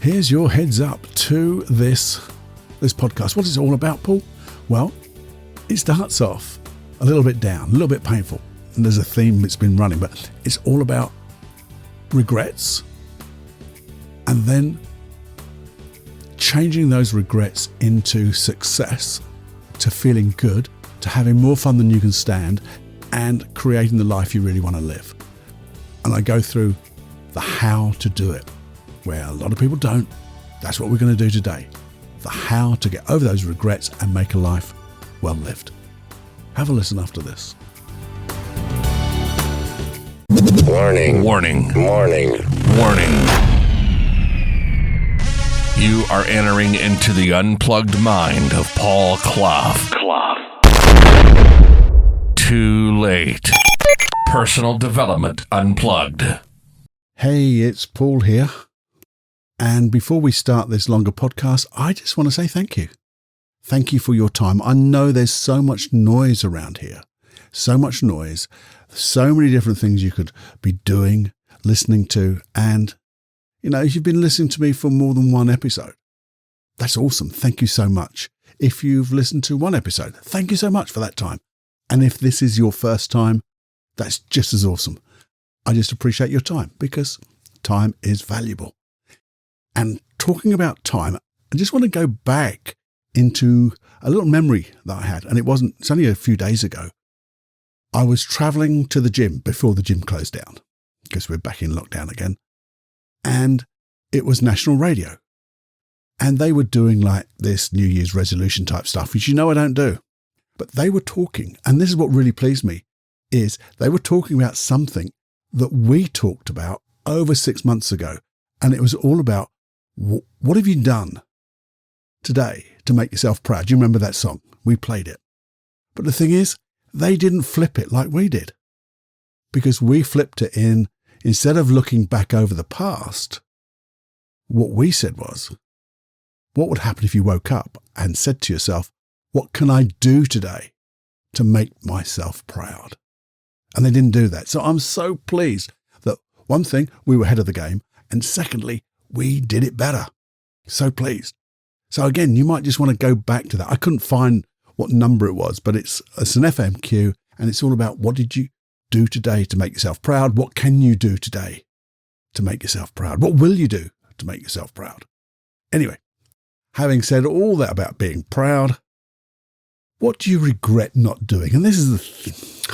here's your heads up to this podcast. What is it all about, Paul? Well, it starts off a little bit down, a little bit painful. And there's a theme that's been running, but it's all about regrets and then changing those regrets into success, to feeling good, to having more fun than you can stand, and creating the life you really want to live. And I go through the how to do it, where a lot of people don't. That's what we're going to do today. The how to get over those regrets and make a life well lived. Have a listen after this. Warning. Warning. Warning. Warning. You are entering into the unplugged mind of Paul Clough. Too late. Personal Development Unplugged. Hey, it's Paul here. And before we start this longer podcast, I just want to say thank you. Thank you for your time. I know there's so much noise around here. So much noise. So many different things you could be doing, listening to. And, if you've been listening to me for more than one episode, that's awesome. Thank you so much. If you've listened to one episode, thank you so much for that time. And if this is your first time, that's just as awesome. I just appreciate your time because time is valuable. And talking about time, I just want to go back into a little memory that I had. And it's only a few days ago. I was traveling to the gym before the gym closed down because we're back in lockdown again. And it was national radio. And they were doing like this New Year's resolution type stuff, which I don't do. But they were talking, and this is what really pleased me, is they were talking about something that we talked about over 6 months ago. And it was all about, what have you done today to make yourself proud? Do you remember that song? We played it. But the thing is, they didn't flip it like we did. Because we flipped it in, instead of looking back over the past, what we said was, what would happen if you woke up and said to yourself, what can I do today to make myself proud? And they didn't do that. So I'm so pleased that one thing, we were ahead of the game. And secondly, we did it better. So pleased. So again, you might just want to go back to that. I couldn't find what number it was, but it's an FMQ and it's all about what did you do today to make yourself proud? What can you do today to make yourself proud? What will you do to make yourself proud? Anyway, having said all that about being proud, what do you regret not doing? And this is the thing.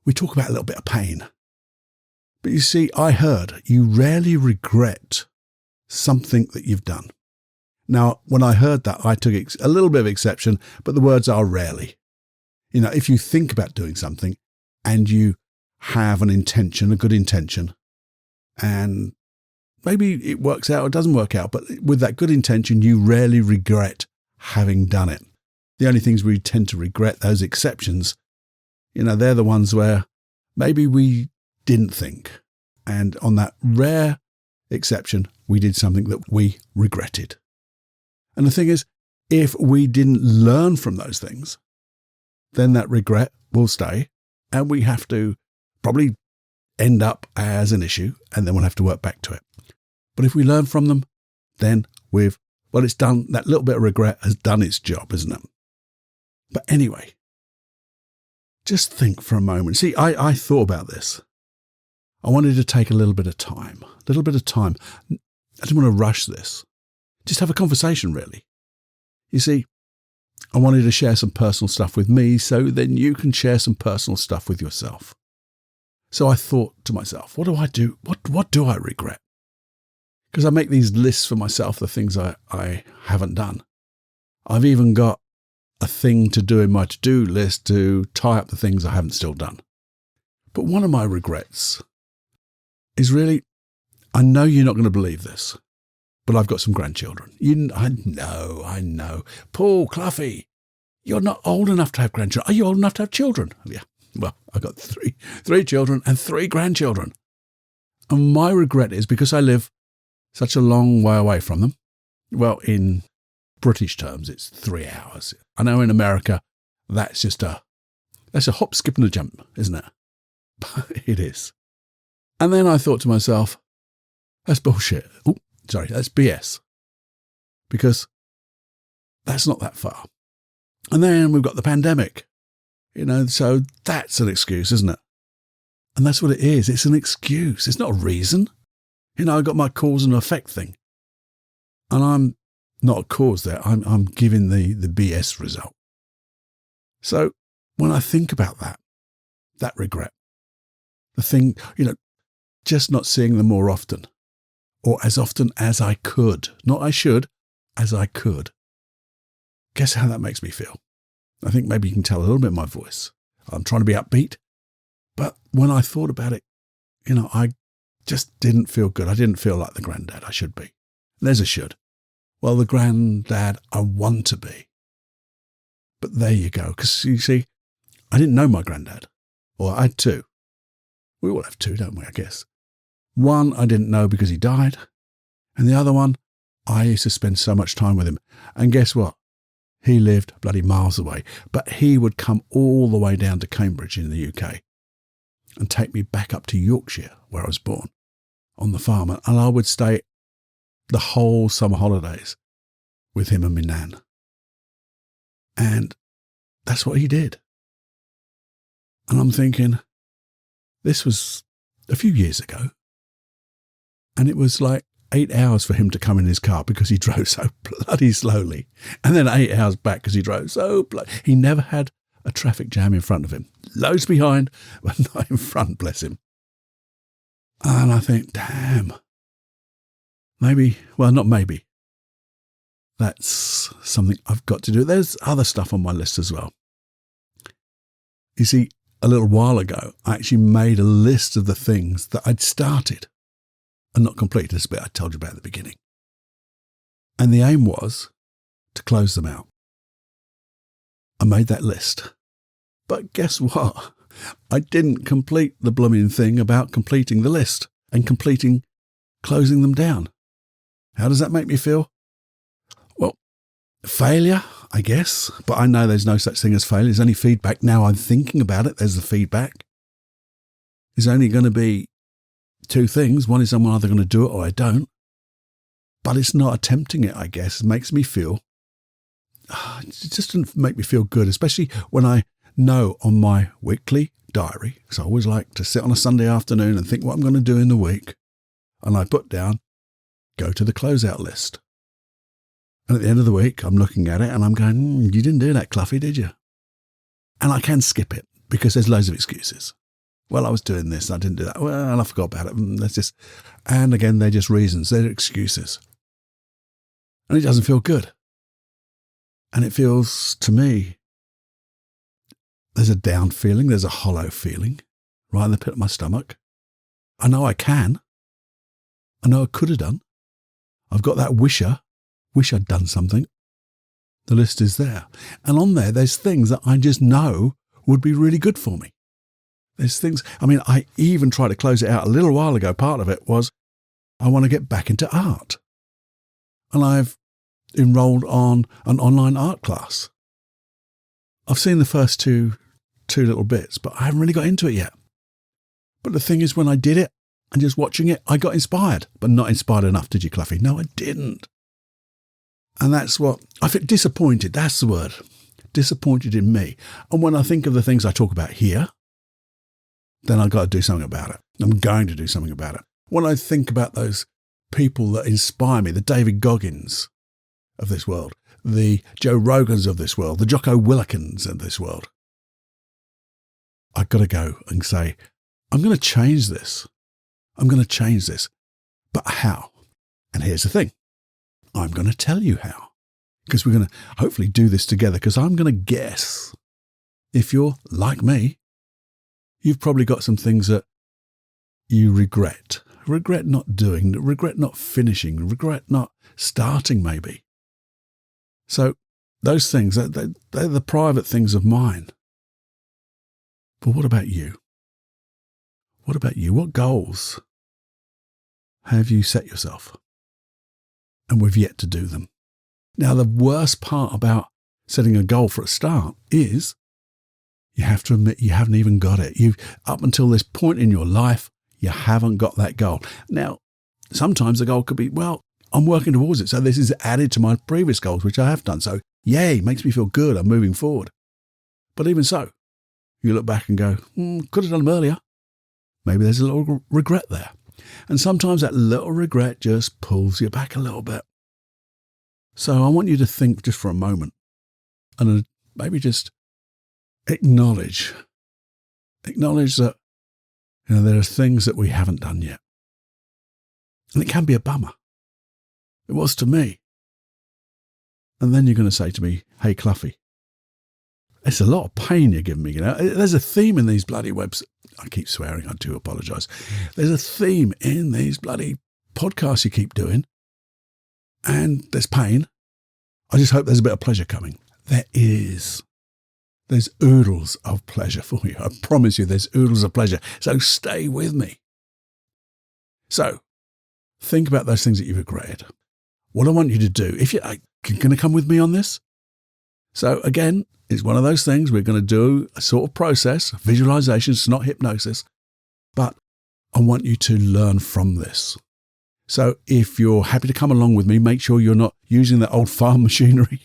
We talk about a little bit of pain. But you see, I heard you rarely regret something that you've done. Now, when I heard that, I took a little bit of exception, but the words are rarely. If you think about doing something and you have an intention, a good intention, and maybe it works out or doesn't work out, but with that good intention, you rarely regret having done it. The only things we tend to regret, those exceptions, they're the ones where maybe we didn't think. And on that rare exception, we did something that we regretted. And the thing is, if we didn't learn from those things, then that regret will stay and we have to probably end up as an issue and then we'll have to work back to it. But if we learn from them, then it's done. That little bit of regret has done its job, isn't it? But anyway, just think for a moment. See, I thought about this. I wanted to take a little bit of time. I didn't want to rush this. Just have a conversation, really. You see, I wanted to share some personal stuff with me so then you can share some personal stuff with yourself. So I thought to myself, what do I do? What do I regret? Because I make these lists for myself, the things I haven't done. I've even got a thing to do in my to-do list to tie up the things I haven't still done. But one of my regrets is really, I know you're not going to believe this, but I've got some grandchildren. I know. Paul Cloughy, you're not old enough to have grandchildren. Are you old enough to have children? Yeah. Well, I've got three children and 3 grandchildren. And my regret is because I live such a long way away from them. Well, in British terms, it's 3 hours. I know in America, that's a hop, skip and a jump, isn't it? But it is. And then I thought to myself, that's bullshit. Ooh, Sorry, that's BS. Because that's not that far. And then we've got the pandemic, so that's an excuse, isn't it? And that's what it is. It's an excuse. It's not a reason. I've got my cause and effect thing. And I'm not a cause there. I'm giving the BS result. So when I think about that regret, the thing, just not seeing them more often, or as often as I could, not I should, as I could. Guess how that makes me feel? I think maybe you can tell a little bit in my voice. I'm trying to be upbeat, but when I thought about it, I just didn't feel good. I didn't feel like the granddad I should be. There's a should. Well, the granddad I want to be. But there you go. Because you see, I didn't know my granddad. Or I had two. We all have two, don't we, I guess. One I didn't know because he died. And the other one, I used to spend so much time with him. And guess what? He lived bloody miles away. But he would come all the way down to Cambridge in the UK and take me back up to Yorkshire, where I was born, on the farm. And I would stay the whole summer holidays with him and my nan. And that's what he did. And I'm thinking, this was a few years ago. And it was like 8 hours for him to come in his car because he drove so bloody slowly. And then 8 hours back because he drove so bloody. He never had a traffic jam in front of him. Loads behind, but not in front, bless him. And I think, damn. Maybe, well, not maybe. That's something I've got to do. There's other stuff on my list as well. You see, a little while ago, I actually made a list of the things that I'd started and not completed. This bit I told you about at the beginning. And the aim was to close them out. I made that list. But guess what? I didn't complete the blooming thing about completing the list and closing them down. How does that make me feel? Well, failure, I guess. But I know there's no such thing as failure. There's only feedback. Now I'm thinking about it. There's the feedback. There's only going to be two things. One is I'm either going to do it or I don't. But it's not attempting it, I guess. It makes me feel, it just doesn't make me feel good, especially when I know on my weekly diary, because I always like to sit on a Sunday afternoon and think what I'm going to do in the week. And I put down, go to the closeout list. And at the end of the week, I'm looking at it and I'm going, you didn't do that, Cluffy, did you? And I can skip it because there's loads of excuses. Well, I was doing this, I didn't do that. Well, I forgot about it. And again, they're just reasons. They're excuses. And it doesn't feel good. And it feels, to me, there's a down feeling, there's a hollow feeling right in the pit of my stomach. I know I can. I know I could have done. I've got that wish I'd done something. The list is there. And on there's things that I just know would be really good for me. There's things, I even tried to close it out a little while ago. Part of it was I want to get back into art. And I've enrolled on an online art class. I've seen the first two little bits, but I haven't really got into it yet. But the thing is, when I did it and just watching it, I got inspired, but not inspired enough, did you, Cluffy? No, I didn't. And that's what, I feel disappointed. That's the word. Disappointed in me. And when I think of the things I talk about here, then I've got to do something about it. I'm going to do something about it. When I think about those people that inspire me, the David Goggins of this world, the Joe Rogans of this world, the Jocko Willikins of this world, I've got to go and say, I'm going to change this. I'm going to change this. But how? And here's the thing. I'm going to tell you how. Because we're going to hopefully do this together. Because I'm going to guess, if you're like me, you've probably got some things that you regret. Regret not doing, regret not finishing, regret not starting maybe. So those things, they're the private things of mine. But what about you? What about you? What goals have you set yourself? And we've yet to do them. Now, the worst part about setting a goal for a start is you have to admit you haven't even got it. Up until this point in your life, you haven't got that goal. Now, sometimes the goal could be, well, I'm working towards it. So this is added to my previous goals, which I have done. So yay, makes me feel good. I'm moving forward. But even so, you look back and go, could have done them earlier. Maybe there's a little regret there. And sometimes that little regret just pulls you back a little bit. So I want you to think just for a moment and maybe just acknowledge that there are things that we haven't done yet. And it can be a bummer. It was to me. And then you're going to say to me, hey, Cluffy, it's a lot of pain you're giving me. There's a theme in these bloody webs. I keep swearing. I do apologise. There's a theme in these bloody podcasts you keep doing. And there's pain. I just hope there's a bit of pleasure coming. There is. There's oodles of pleasure for you. I promise you there's oodles of pleasure. So stay with me. So think about those things that you've regretted. What I want you to do, if you're going to come with me on this. So again, it's one of those things. We're going to do a sort of process, visualization. It's not hypnosis, but I want you to learn from this. So if you're happy to come along with me, make sure you're not using that old farm machinery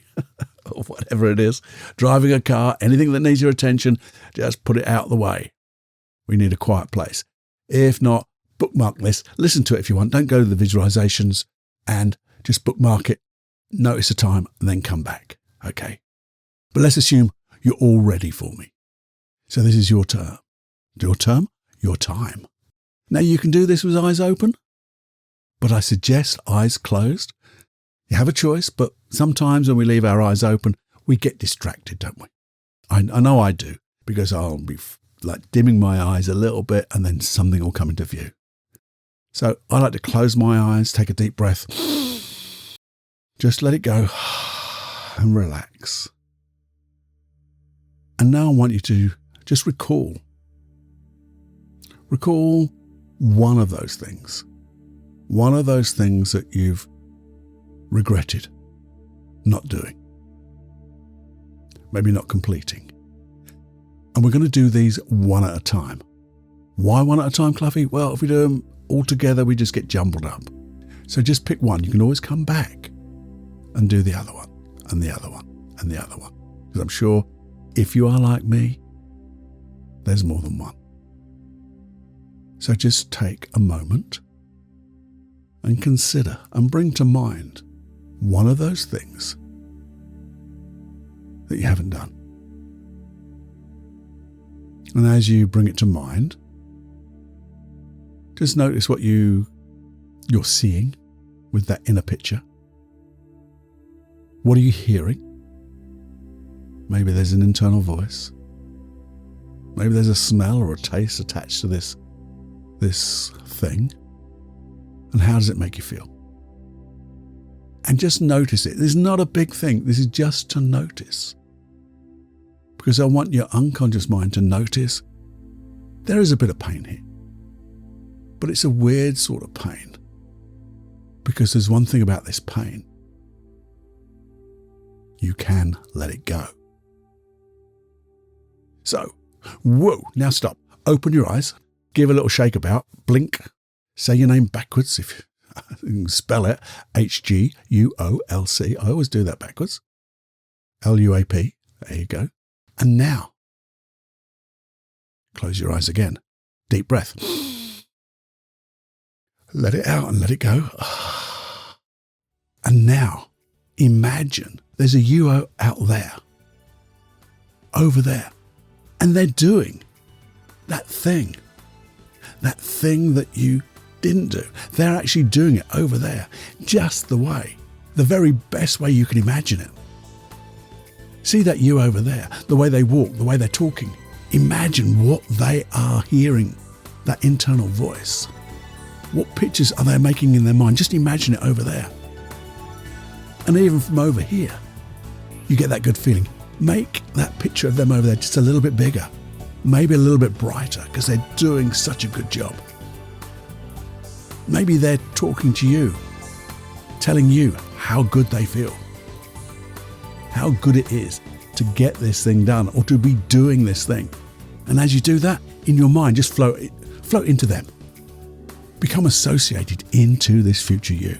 or whatever it is, driving a car, anything that needs your attention, just put it out of the way. We need a quiet place. If not, bookmark this, listen to it if you want. Don't go to the visualizations and just bookmark it, notice the time, and then come back. Okay. But let's assume you're all ready for me. So this is your term. Your term, your time. Now you can do this with eyes open, but I suggest eyes closed. You have a choice, but sometimes when we leave our eyes open, we get distracted, don't we? I know I do, because I'll be like dimming my eyes a little bit and then something will come into view. So I like to close my eyes, take a deep breath, just let it go and relax. And now I want you to just recall one of those things that you've regretted not doing, maybe not completing. And we're going to do these one at a time. Why one at a time, Cluffy? Well, if we do them all together, we just get jumbled up. So just pick one. You can always come back and do the other one, and the other one, and the other one. Because I'm sure if you are like me, there's more than one. So just take a moment and consider and bring to mind one of those things that you haven't done. And as you bring it to mind, just notice what you're seeing with that inner picture. What are you hearing? Maybe there's an internal voice. Maybe there's a smell or a taste attached to this thing. And how does it make you feel? And just notice it. This is not a big thing. This is just to notice. Because I want your unconscious mind to notice there is a bit of pain here. But it's a weird sort of pain. Because there's one thing about this pain. You can let it go. So, whoa, now stop. Open your eyes. Give a little shake about. Blink. Say your name backwards if you can spell it. H-G-U-O-L-C. I always do that backwards. L-U-A-P. There you go. And now, close your eyes again. Deep breath. Let it out and let it go. And now, imagine there's a you out there, over there, and they're doing that thing that you didn't do. They're actually doing it over there, just the very best way you can imagine it. See that you over there, the way they walk, the way they're talking. Imagine what they are hearing, that internal voice. What pictures are they making in their mind? Just imagine it over there. And even from over here, you get that good feeling. Make that picture of them over there just a little bit bigger, maybe a little bit brighter, because they're doing such a good job. Maybe they're talking to you, telling you how good they feel, how good it is to get this thing done or to be doing this thing. And as you do that, in your mind, just float into them. Become associated into this future you.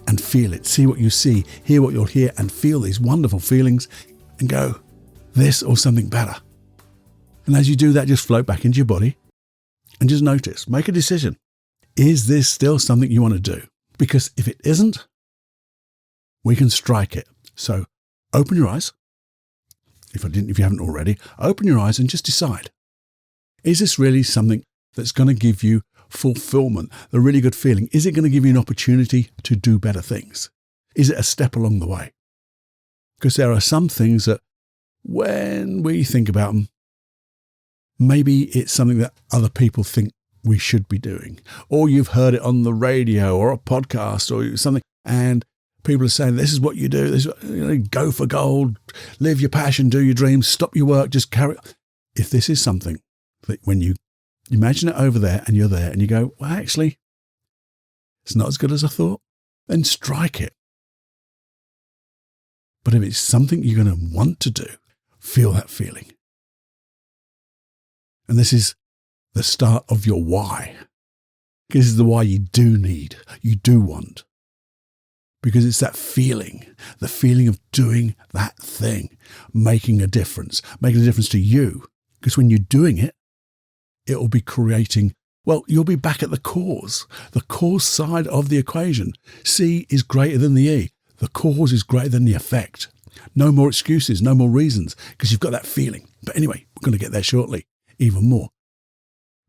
and feel it. See what you see, hear what you'll hear, and feel these wonderful feelings and go, this or something better. And as you do that, just float back into your body and just notice, make a decision. Is this still something you want to do? Because if it isn't, we can strike it. So open your eyes. If you haven't already, open your eyes and just decide. Is this really something that's going to give you fulfillment, the really good feeling? Is it going to give you an opportunity to do better things? Is it a step along the way? Because there are some things that when we think about them, maybe it's something that other people think we should be doing, or you've heard it on the radio or a podcast or something, and people are saying, this is what you do, go for gold, live your passion, do your dreams, stop your work, just carry on. If this is something that when you imagine it over there and you're there and you go, well, actually, it's not as good as I thought, then strike it. But if it's something you're going to want to do, feel that feeling. And this is the start of your why. This is the why you do need, you do want. Because it's that feeling, the feeling of doing that thing, making a difference to you. Because when you're doing it, it will be creating, well, you'll be back at the cause side of the equation. C is greater than the E. The cause is greater than the effect. No more excuses, no more reasons, because you've got that feeling. But anyway, we're going to get there shortly, even more.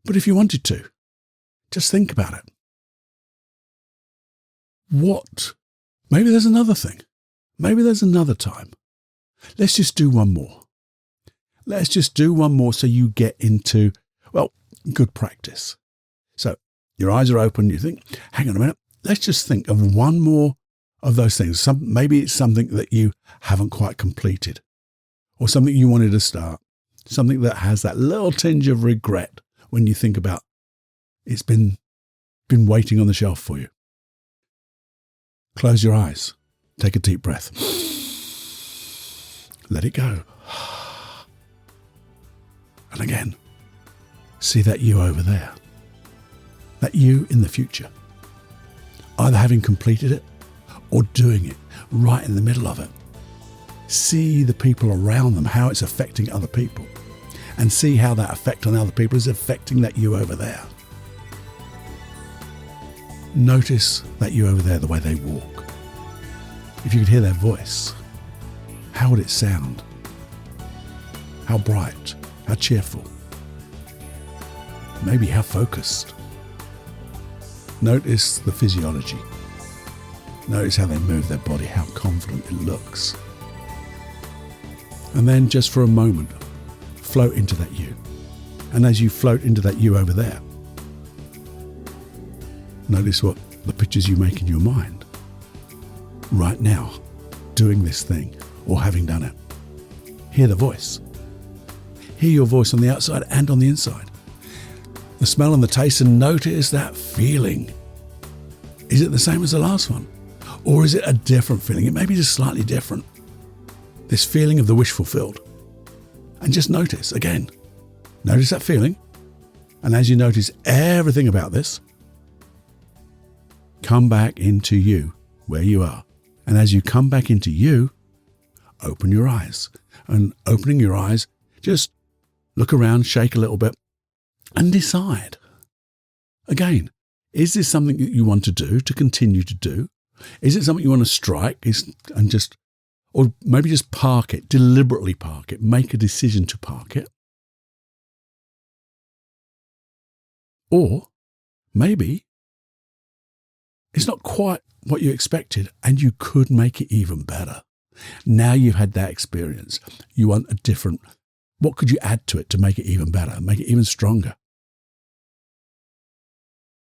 But if you wanted to, just think about it. Maybe there's another thing. Maybe there's another time. Let's just do one more. Let's just do one more so you get into, well, good practice. So your eyes are open. You think, hang on a minute. Let's just think of one more of those things. Maybe it's something that you haven't quite completed, or something you wanted to start, something that has that little tinge of regret when you think about it's been waiting on the shelf for you. Close your eyes. Take a deep breath. Let it go. And again, see that you over there. That you in the future. Either having completed it or doing it right in the middle of it. See the people around them, how it's affecting other people. And see how that effect on other people is affecting that you over there. Notice that you over there, the way they walk. If you could hear their voice, how would it sound? How bright? How cheerful? Maybe how focused? Notice the physiology. Notice how they move their body, how confident it looks. And then just for a moment, float into that you. And as you float into that you over there, notice what the pictures you make in your mind right now, doing this thing or having done it. Hear the voice. Hear your voice on the outside and on the inside. The smell and the taste, and notice that feeling. Is it the same as the last one? Or is it a different feeling? It may be just slightly different. This feeling of the wish fulfilled. And just notice, again, notice that feeling. And as you notice everything about this, come back into you, where you are. And as you come back into you, open your eyes. And opening your eyes, just look around, shake a little bit, and decide. Again, is this something that you want to do, to continue to do? Is it something you want to strike or maybe just park it, deliberately park it, make a decision to park it? Or maybe it's not quite what you expected and you could make it even better. Now you've had that experience. You want a different, what could you add to it to make it even better, make it even stronger?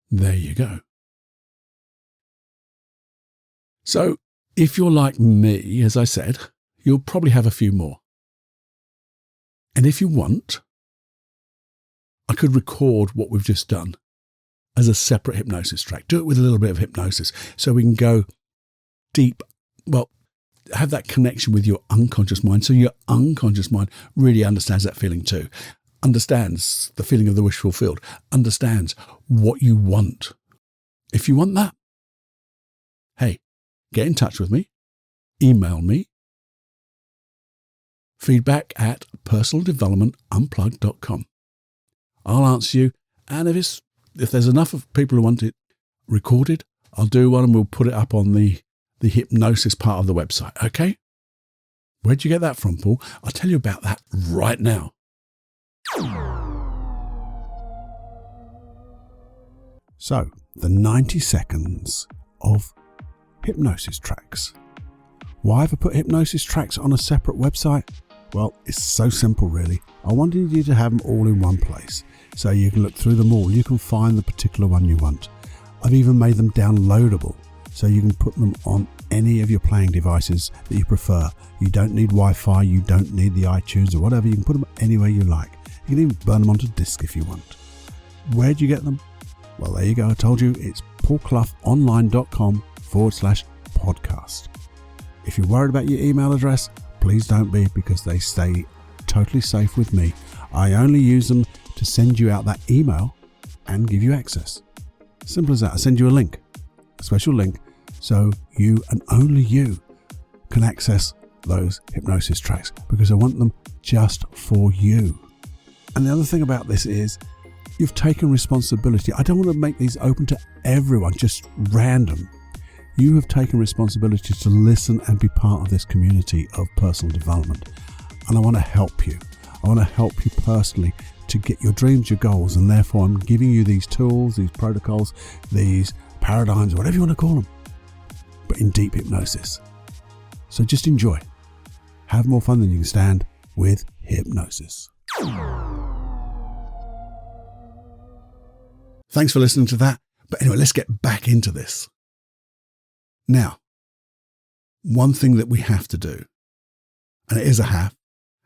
There you go. So if you're like me, as I said, you'll probably have a few more. And if you want, I could record what we've just done as a separate hypnosis track. Do it with a little bit of hypnosis so we can go deep, well, have that connection with your unconscious mind so your unconscious mind really understands that feeling too, understands the feeling of the wish fulfilled, understands what you want. If you want that, hey, get in touch with me, email me, feedback@personaldevelopmentunplugged.com. I'll answer you, and if there's enough of people who want it recorded, I'll do one and we'll put it up on the hypnosis part of the website, okay? Where'd you get that from, Paul? I'll tell you about that right now. So, the 90 seconds of hypnosis tracks. Why have I put hypnosis tracks on a separate website? Well, it's so simple, really. I wanted you to have them all in one place, so you can look through them all. You can find the particular one you want. I've even made them downloadable, so you can put them on any of your playing devices that you prefer. You don't need Wi-Fi, you don't need the iTunes or whatever. You can put them anywhere you like. You can even burn them onto disk if you want. Where do you get them? Well, there you go. I told you, it's paulcloughonline.com/podcast. If you're worried about your email address, please don't be, because they stay totally safe with me. I only use them to send you out that email and give you access. Simple as that. I send you a link, a special link, so you and only you can access those hypnosis tracks, because I want them just for you. And the other thing about this is you've taken responsibility. I don't want to make these open to everyone, just random. You have taken responsibility to listen and be part of this community of personal development. And I want to help you. I want to help you personally to get your dreams, your goals, and therefore I'm giving you these tools, these protocols, these paradigms, whatever you want to call them, but in deep hypnosis. So just enjoy. Have more fun than you can stand with hypnosis. Thanks for listening to that. But anyway, let's get back into this. Now, one thing that we have to do, and it is a have,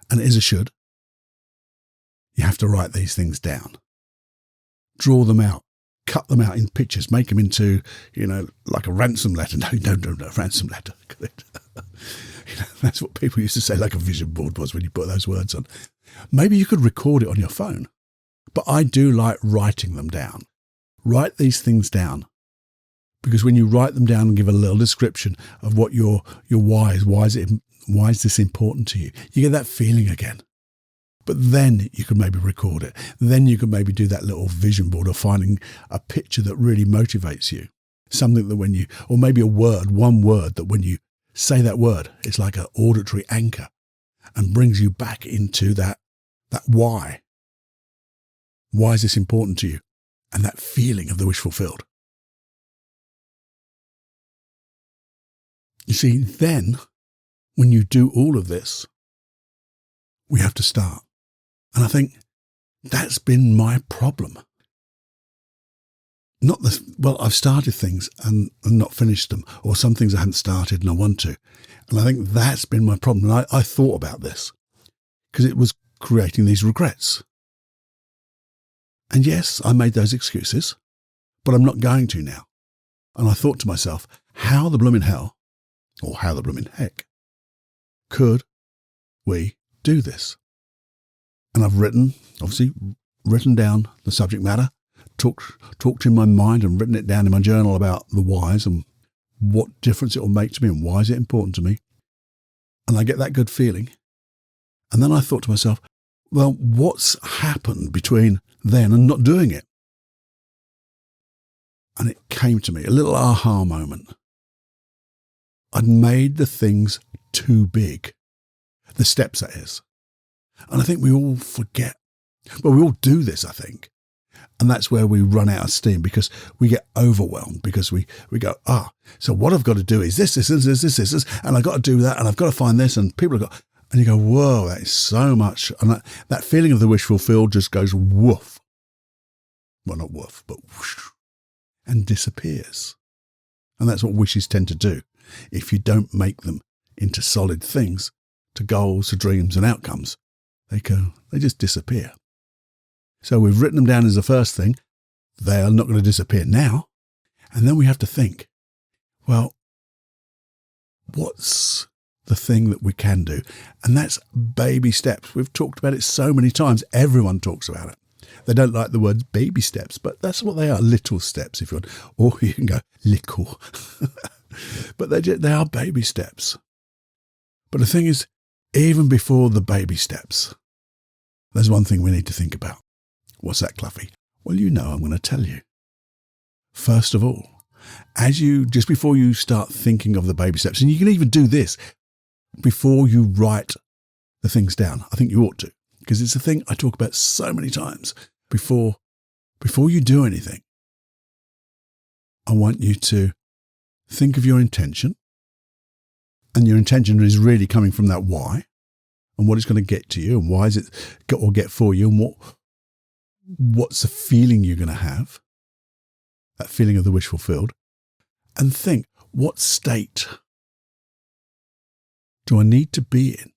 and it is a should, you have to write these things down. Draw them out. Cut them out in pictures. Make them into, like a ransom letter. No, ransom letter. That's what people used to say, like a vision board was when you put those words on. Maybe you could record it on your phone. But I do like writing them down. Write these things down. Because when you write them down and give a little description of what your why is, why is this important to you, you get that feeling again. But then you can maybe record it. Then you can maybe do that little vision board, or finding a picture that really motivates you. Something that or maybe one word that when you say that word, it's like an auditory anchor and brings you back into that why. Why is this important to you? And that feeling of the wish fulfilled. You see, then, when you do all of this, we have to start. And I think that's been my problem. I've started things and not finished them, or some things I haven't started and I want to. And I think that's been my problem. And I thought about this because it was creating these regrets. And yes, I made those excuses, but I'm not going to now. And I thought to myself, how the blooming hell, or how the blooming heck, could we do this? And I've written down the subject matter, talked in my mind and written it down in my journal about the whys and what difference it will make to me and why is it important to me. And I get that good feeling. And then I thought to myself, well, what's happened between then and not doing it? And it came to me, a little aha moment. I'd made the things too big. The steps, that is. And I think we all forget. Well, we all do this, I think. And that's where we run out of steam, because we get overwhelmed, because we go, so what I've got to do is this, and I've got to do that, and I've got to find this, and people have got, and you go, whoa, that is so much. And that feeling of the wish fulfilled just goes woof. Well, not woof, but whoosh, and disappears. And that's what wishes tend to do. If you don't make them into solid things, to goals, to dreams and outcomes, they just disappear. So we've written them down as the first thing. They are not going to disappear now. And then we have to think, well, what's the thing that we can do? And that's baby steps. We've talked about it so many times. Everyone talks about it. They don't like the words baby steps, but that's what they are, little steps, if you want. Or you can go, little. But they are baby steps. But the thing is, even before the baby steps, there's one thing we need to think about. What's that, Cluffy? Well, you know I'm going to tell you. First of all, just before you start thinking of the baby steps, and you can even do this before you write the things down. I think you ought to, because it's a thing I talk about so many times. Before you do anything, I want you to think of your intention. And your intention is really coming from that why and what it's going to get to you and why is it get for you and what's the feeling you're going to have, that feeling of the wish fulfilled. And think, what state do I need to be in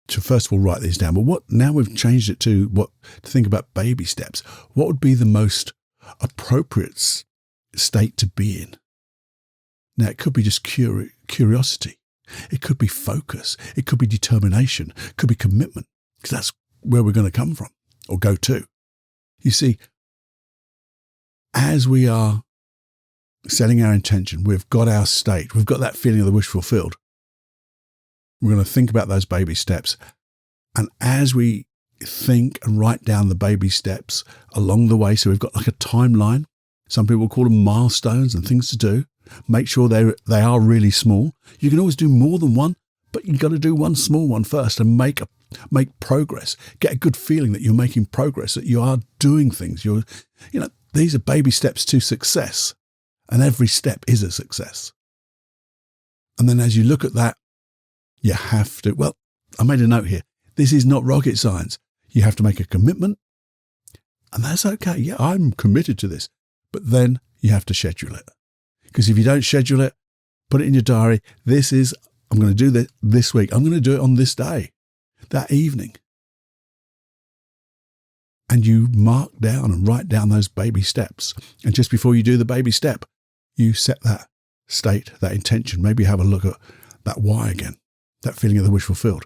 to first of all write these down? But now we've changed it to think about baby steps. What would be the most appropriate state to be in? Now, it could be just curiosity. It could be focus. It could be determination. It could be commitment, because that's where we're going to come from or go to. You see, as we are setting our intention, we've got our state, we've got that feeling of the wish fulfilled. We're going to think about those baby steps. And as we think and write down the baby steps along the way, so we've got like a timeline. Some people call them milestones and things to do. Make sure they are really small. You can always do more than one, but you've got to do one small one first and make progress. Get a good feeling that you're making progress, that you are doing things. These are baby steps to success, and every step is a success. And then as you look at that, you have to, well, I made a note here. This is not rocket science. You have to make a commitment, and that's okay. Yeah, I'm committed to this. But then you have to schedule it. Because if you don't schedule it, put it in your diary. I'm going to do this week. I'm going to do it on this day, that evening. And you mark down and write down those baby steps. And just before you do the baby step, you set that state, that intention. Maybe have a look at that why again, that feeling of the wish fulfilled.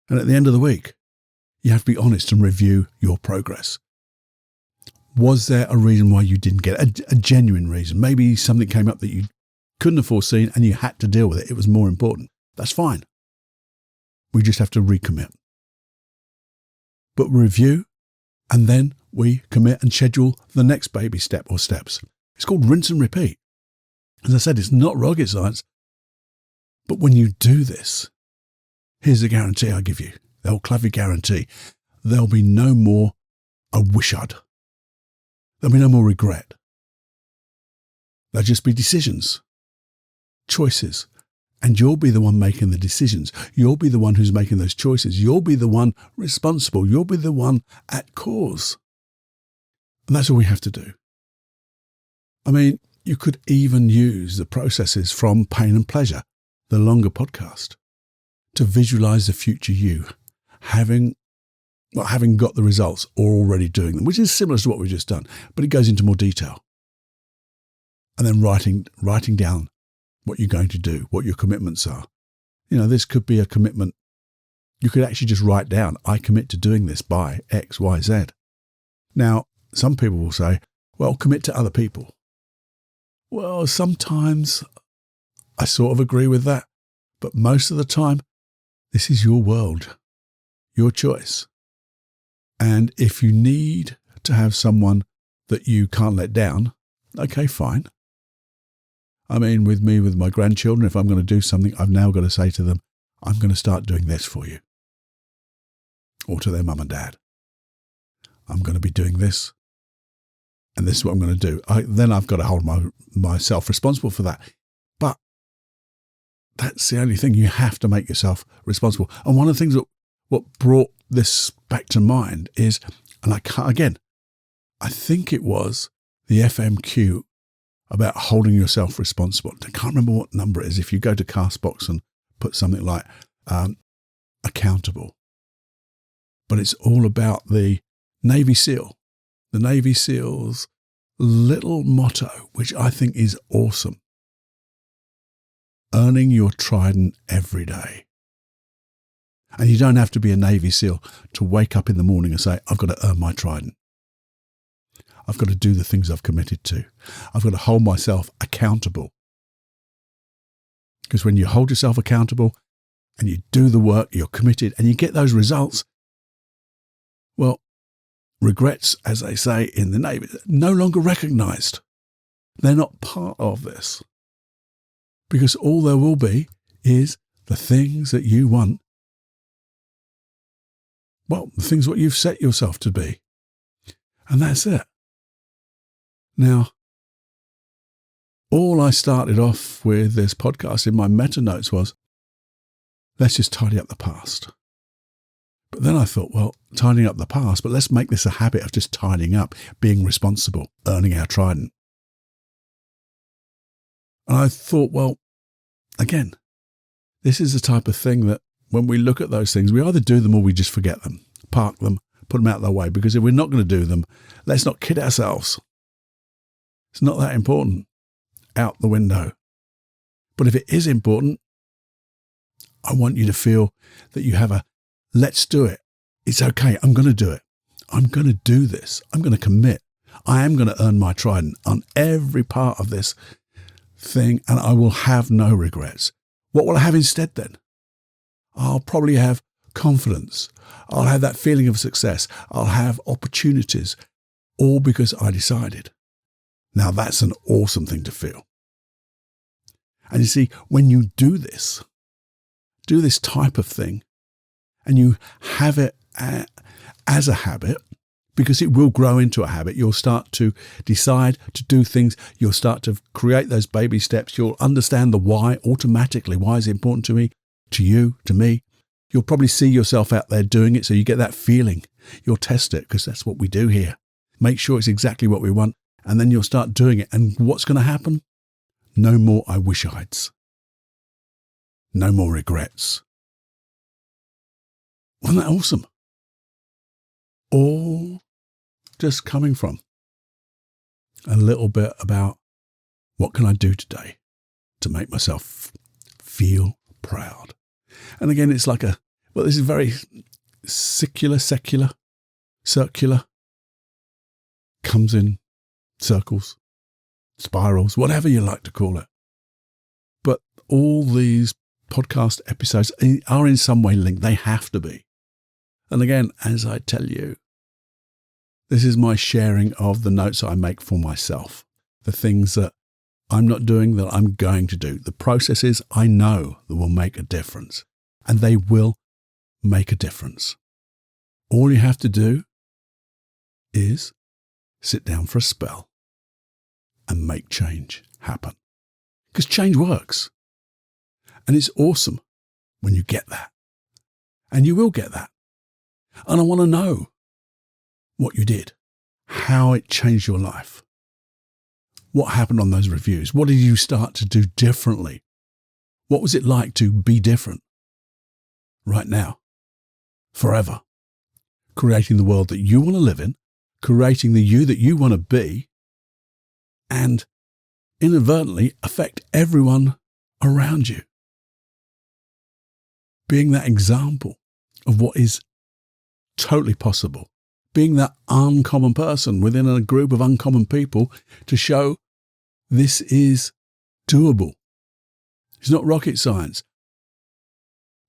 And at the end of the week, you have to be honest and review your progress. Was there a reason why you didn't get it? A genuine reason? Maybe something came up that you couldn't have foreseen and you had to deal with it. It was more important. That's fine. We just have to recommit. But review, and then we commit and schedule the next baby step or steps. It's called rinse and repeat. As I said, it's not rocket science. But when you do this, here's a guarantee I give you. The old Cluffy guarantee. There'll be no more "I wish I'd." There'll be no more regret. There'll just be decisions, choices, and you'll be the one making the decisions. You'll be the one who's making those choices. You'll be the one responsible. You'll be the one at cause. And that's all we have to do. I mean, you could even use the processes from Pain and Pleasure, the longer podcast, to visualize the future you, having got the results or already doing them, which is similar to what we've just done, but it goes into more detail. And then writing down what you're going to do, what your commitments are. This could be a commitment. You could actually just write down, I commit to doing this by X, Y, Z. Now, some people will say, well, commit to other people. Well, sometimes I sort of agree with that, but most of the time, this is your world, your choice. And if you need to have someone that you can't let down, okay, fine. I mean, with my grandchildren, if I'm going to do something, I've now got to say to them, I'm going to start doing this for you. Or to their mum and dad. I'm going to be doing this. And this is what I'm going to do. Then I've got to hold myself responsible for that. But that's the only thing. You have to make yourself responsible. And one of the things what brought this back to mind is, and I think it was the FMQ about holding yourself responsible. I can't remember what number it is. If you go to Castbox and put something like accountable. But it's all about the Navy SEAL. The Navy SEAL's little motto, which I think is awesome. Earning your trident every day. And you don't have to be a Navy SEAL to wake up in the morning and say, I've got to earn my trident. I've got to do the things I've committed to. I've got to hold myself accountable. Because when you hold yourself accountable and you do the work, you're committed, and you get those results, well, regrets, as they say in the Navy, are no longer recognized. They're not part of this. Because all there will be is the things that you want. Well, the things what you've set yourself to be. And that's it. Now, all I started off with this podcast in my meta notes was, let's just tidy up the past. But then I thought, well, tidying up the past, but let's make this a habit of just tidying up, being responsible, earning our trident. And I thought, well, again, this is the type of thing that when we look at those things, we either do them or we just forget them, park them, put them out of the way. Because if we're not going to do them, let's not kid ourselves. It's not that important. Out the window. But if it is important, I want you to feel that you have a, let's do it. It's okay. I'm going to do it. I'm going to do this. I'm going to commit. I am going to earn my trident on every part of this thing, and I will have no regrets. What will I have instead then? I'll probably have confidence. I'll have that feeling of success. I'll have opportunities, all because I decided. Now that's an awesome thing to feel. And you see, when you do this type of thing, and you have it as a habit, because it will grow into a habit, you'll start to decide to do things. You'll start to create those baby steps. You'll understand the why automatically. Why is it important to me, to you, to me? You'll probably see yourself out there doing it, so you get that feeling. You'll test it, because that's what we do here. Make sure it's exactly what we want. And then you'll start doing it. And what's going to happen? No more I wish I'ds. No more regrets. Wasn't that awesome? All just coming from a little bit about what can I do today to make myself feel proud. And again, it's like this is very circular, comes in circles, spirals, whatever you like to call it. But all these podcast episodes are in some way linked. They have to be. And again, as I tell you, this is my sharing of the notes I make for myself, the things that I'm not doing that I'm going to do, the processes I know that will make a difference, and they will make a difference. All you have to do is sit down for a spell and make change happen. Because change works. And it's awesome when you get that. And you will get that. And I want to know what you did, how it changed your life. What happened on those reviews? What did you start to do differently? What was it like to be different right now, forever? Creating the world that you want to live in, creating the you that you want to be, and inadvertently affect everyone around you. Being that example of what is totally possible. Being that uncommon person within a group of uncommon people to show this is doable. It's not rocket science.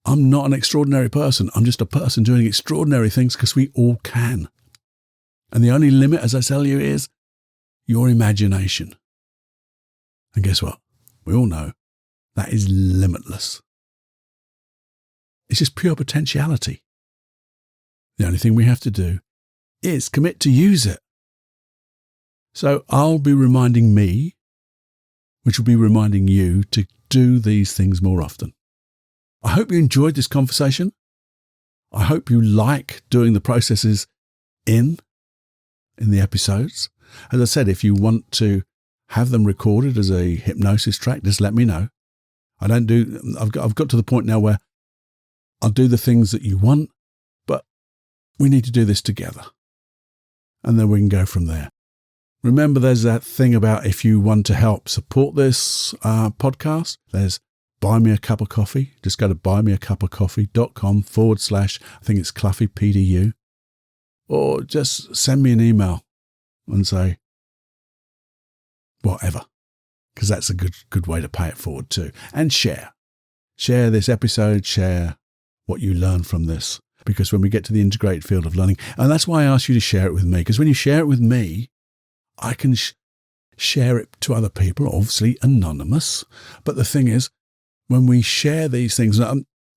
I'm not an extraordinary person. I'm just a person doing extraordinary things because we all can. And the only limit, as I tell you, is your imagination. And guess what? We all know that is limitless. It's just pure potentiality. The only thing we have to do is commit to use it. So I'll be reminding me, which will be reminding you, to do these things more often. I hope you enjoyed this conversation. I hope you like doing the processes in the episodes. As I said, if you want to have them recorded as a hypnosis track, just let me know. I've got to the point now where I'll do the things that you want, but we need to do this together. And then we can go from there. Remember, there's that thing about if you want to help support this podcast, there's Buy Me a Cup of Coffee. Just go to buymeacupofcoffee.com/ I think it's Cluffy PDU. Or just send me an email and say whatever, because that's a good way to pay it forward too. And share. Share this episode, share what you learn from this. Because when we get to the integrated field of learning, and that's why I asked you to share it with me, because when you share it with me, I can share it to other people, obviously anonymous. But the thing is, when we share these things,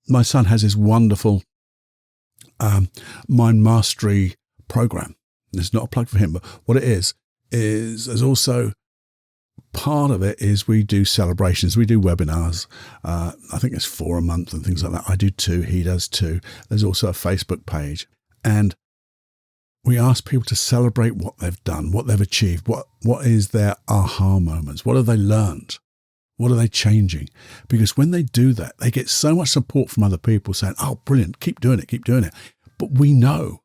my son has this wonderful mind mastery program. It's not a plug for him, but what it is there's also part of it is we do celebrations. We do webinars. I think it's 4 a month and things like that. I do 2. He does 2. There's also a Facebook page. And we ask people to celebrate what they've done, what they've achieved, what is their aha moments, what have they learned, what are they changing? Because when they do that, they get so much support from other people saying, oh, brilliant, keep doing it. But we know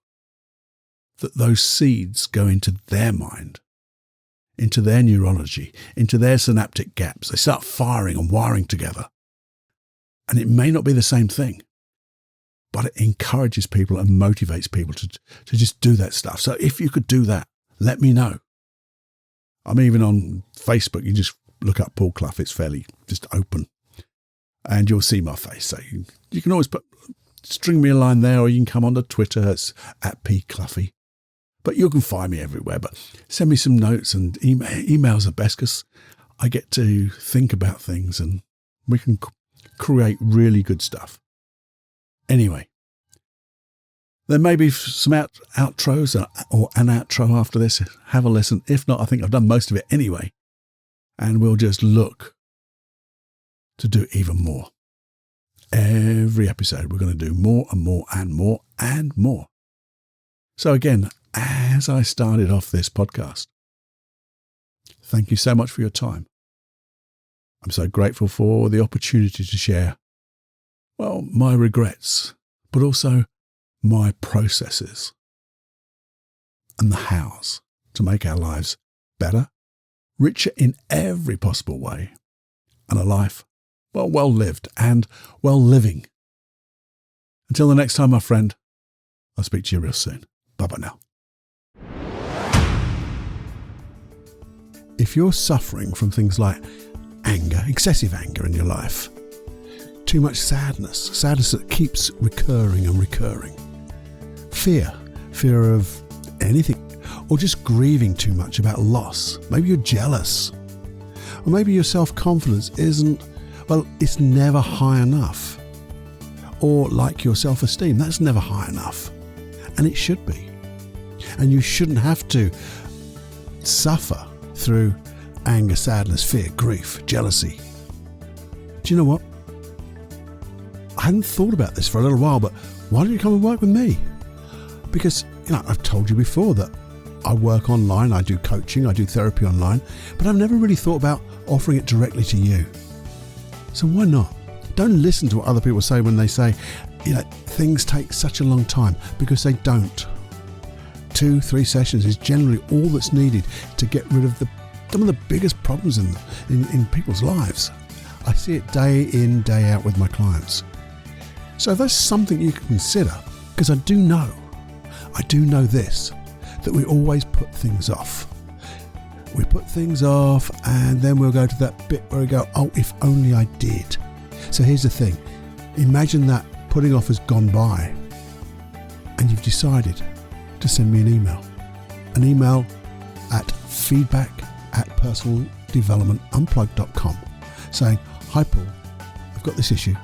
that those seeds go into their mind, into their neurology, into their synaptic gaps. They start firing and wiring together. And it may not be the same thing, but it encourages people and motivates people to just do that stuff. So if you could do that, let me know. I'm even on Facebook. You just look up Paul Clough. It's fairly just open. And you'll see my face. So you can always string me a line there, or you can come onto Twitter. It's @PCluffy. But you can find me everywhere. But send me some notes, and emails are best because I get to think about things and we can create really good stuff. Anyway, there may be some outros or an outro after this. Have a listen. If not, I think I've done most of it anyway. And we'll just look to do even more. Every episode, we're going to do more and more and more and more. So again, as I started off this podcast, thank you so much for your time. I'm so grateful for the opportunity to share, well, my regrets, but also my processes and the hows to make our lives better, richer in every possible way, and a life, well lived and well living. Until the next time, my friend, I'll speak to you real soon. Bye-bye now. If you're suffering from things like anger, excessive anger in your life, too much sadness that keeps recurring and recurring, fear of anything, or just grieving too much about loss, maybe you're jealous, or maybe your self-confidence it's never high enough, or like your self-esteem, that's never high enough, and it should be. And you shouldn't have to suffer through anger, sadness, fear, grief, jealousy. Do you know what? I hadn't thought about this for a little while, but why don't you come and work with me? Because, I've told you before that I work online, I do coaching, I do therapy online, but I've never really thought about offering it directly to you. So why not? Don't listen to what other people say when they say, things take such a long time, because they don't. 2-3 sessions is generally all that's needed to get rid of some of the biggest problems in people's lives. I see it day in, day out with my clients. So if that's something you can consider, because I do know this, that we always put things off. We put things off, and then we'll go to that bit where we go, oh, if only I did. So here's the thing. Imagine that putting off has gone by, and you've decided to send me an email at feedback@personaldevelopmentunplugged.com saying, hi Paul, I've got this issue,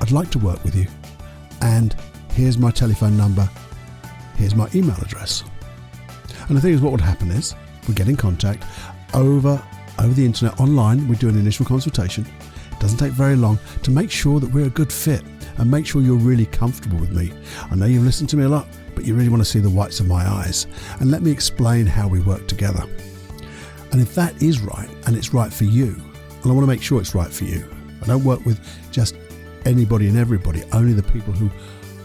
I'd like to work with you, and here's my telephone number, here's my email address. And the thing is, what would happen is we get in contact over the internet, online. We do an initial consultation. It doesn't take very long to make sure that we're a good fit and make sure you're really comfortable with me. I know you've listened to me a lot, but you really want to see the whites of my eyes, and let me explain how we work together. And if that is right, and it's right for you, and I want to make sure it's right for you, I don't work with just anybody and everybody, only the people who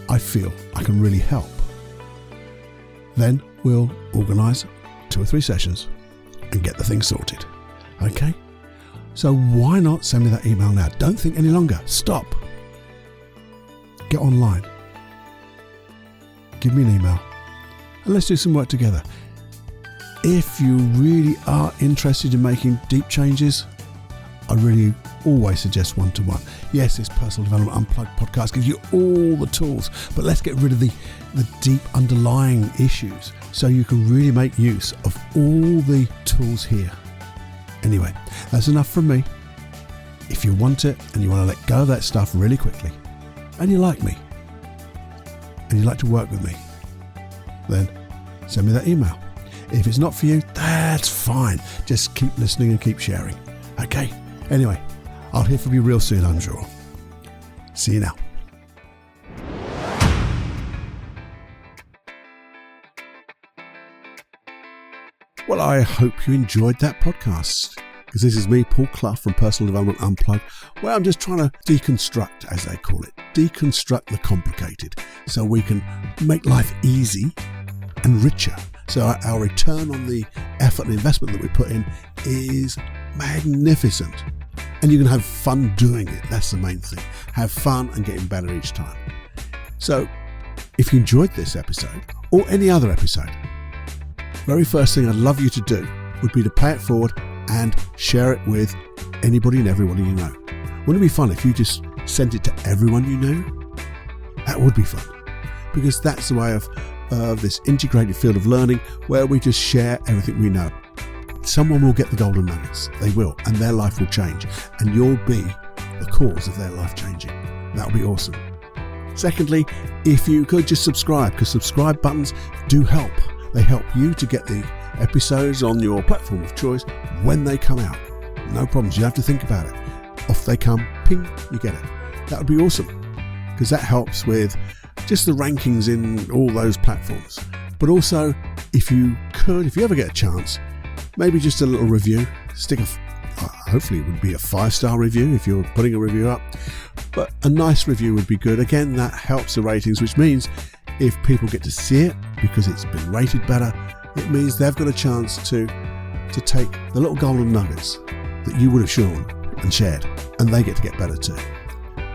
I feel I can really help, then we'll organise 2 or 3 sessions and get the thing sorted. Okay? So why not send me that email now? Don't think any longer. Stop. Get online. Give me an email, and let's do some work together. If you really are interested in making deep changes, I really always suggest one-to-one. Yes, this Personal Development Unplugged podcast gives you all the tools, but let's get rid of the deep underlying issues so you can really make use of all the tools here. Anyway, that's enough from me. If you want it and you want to let go of that stuff really quickly, and you like me, and you'd like to work with me, then send me that email. If it's not for you, that's fine. Just keep listening and keep sharing. Okay? Anyway, I'll hear from you real soon, I'm sure. See you now. Well, I hope you enjoyed that podcast, because this is me, Paul Clough from Personal Development Unplugged, where I'm just trying to deconstruct, as they call it, deconstruct the complicated so we can make life easy and richer. So our return on the effort and investment that we put in is magnificent. And you can have fun doing it. That's the main thing. Have fun and getting better each time. So if you enjoyed this episode or any other episode, very first thing I'd love you to do would be to pay it forward and share it with anybody and everybody you know. Wouldn't it be fun if you just sent it to everyone you knew? That would be fun, because that's the way of this integrated field of learning where we just share everything we know. Someone will get the golden nuggets. They will, and their life will change, and you'll be the cause of their life changing. That would be awesome. Secondly, if you could just subscribe, because subscribe buttons do help. They help you to get the episodes on your platform of choice when they come out. No problems. You have to think about it. Off they come, ping, you get it. That would be awesome, because that helps with just the rankings in all those platforms. But also, if you ever get a chance, maybe just a little review. Hopefully it would be a 5-star review if you're putting a review up. But a nice review would be good. Again, that helps the ratings, which means if people get to see it because it's been rated better, it means they've got a chance to take the little golden nuggets that you would have shown and shared, and they get to get better too.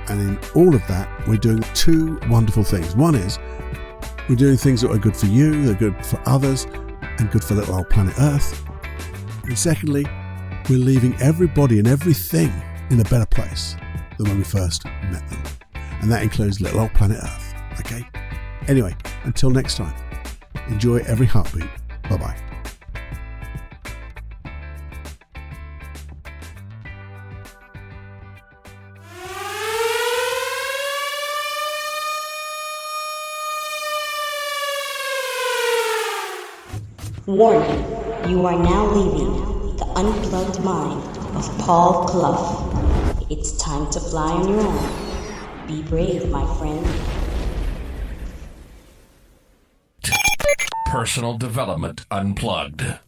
And in all of that, we're doing 2 wonderful things. One is we're doing things that are good for you, they're good for others, and good for little old planet Earth. And secondly, we're leaving everybody and everything in a better place than when we first met them. And that includes little old planet Earth. Okay? Anyway, until next time, enjoy every heartbeat. Bye-bye. Warning, you are now leaving the unplugged mind of Paul Clough. It's time to fly on your own. Be brave, my friend. Personal Development Unplugged.